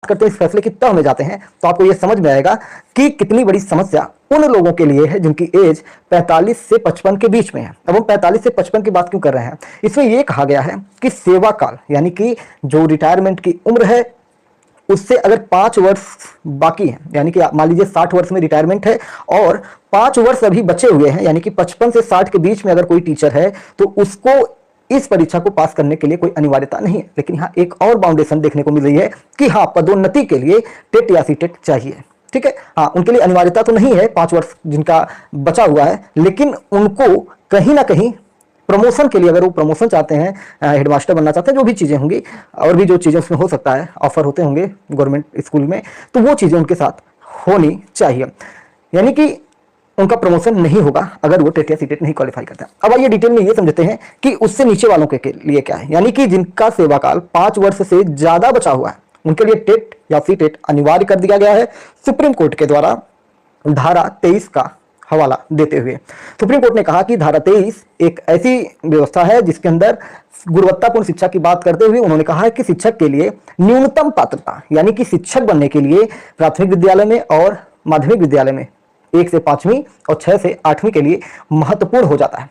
करते हैं, इस फैसले की तह में जाते हैं, तो आपको यह समझ में आएगा कि कितनी बड़ी समस्या उन लोगों के लिए है जिनकी एज 45 से 55 के बीच में है। अब हम 45 से 55 की बात क्यों कर रहे हैं? इसमें यह कहा गया है कि सेवा काल यानी कि जो रिटायरमेंट की उम्र है उससे अगर 5 वर्ष बाकी है, यानी कि मान लीजिए 60 वर्ष में रिटायरमेंट है और 5 वर्ष अभी बचे हुए हैं, यानी कि 55 से 60 के बीच में अगर कोई टीचर है तो उसको इस परीक्षा को पास करने के लिए कोई अनिवार्यता नहीं है। लेकिन यहाँ एक और बाउंडेशन देखने को मिल रही है कि हाँ, पदोन्नति के लिए टेट या सीटेट चाहिए। ठीक है, हाँ, उनके लिए अनिवार्यता तो नहीं है 5 वर्ष जिनका बचा हुआ है, लेकिन उनको कहीं ना कहीं प्रमोशन के लिए, अगर वो प्रमोशन चाहते हैं, हेडमास्टर बनना चाहते हैं, जो भी चीज़ें होंगी और भी जो चीज़ें उसमें हो सकता है, ऑफर होते होंगे गवर्नमेंट स्कूल में, तो वो चीज़ें उनके साथ होनी चाहिए। यानी कि उनका प्रमोशन नहीं होगा अगर वो टेट या सीटेट नहीं क्वालिफाई करते हैं। अब आइए डिटेल में ये समझते हैं कि उससे नीचे वालों के लिए क्या है। यानी कि जिनका सेवा काल 5 वर्ष से ज़्यादा बचा हुआ है उनके लिए टेट या सीटेट अनिवार्य कर दिया गया है सुप्रीम कोर्ट के द्वारा धारा 23 का हवाला देते हुए। सुप्रीम कोर्ट ने कहा कि धारा 23 एक ऐसी व्यवस्था है जिसके अंदर गुणवत्तापूर्ण शिक्षा की बात करते हुए उन्होंने कहा है कि शिक्षक के लिए न्यूनतम पात्रता, यानी कि शिक्षक बनने के लिए प्राथमिक विद्यालय में और माध्यमिक विद्यालय में 1 से 5वीं और 6 से 8वीं के लिए महत्वपूर्ण हो जाता है।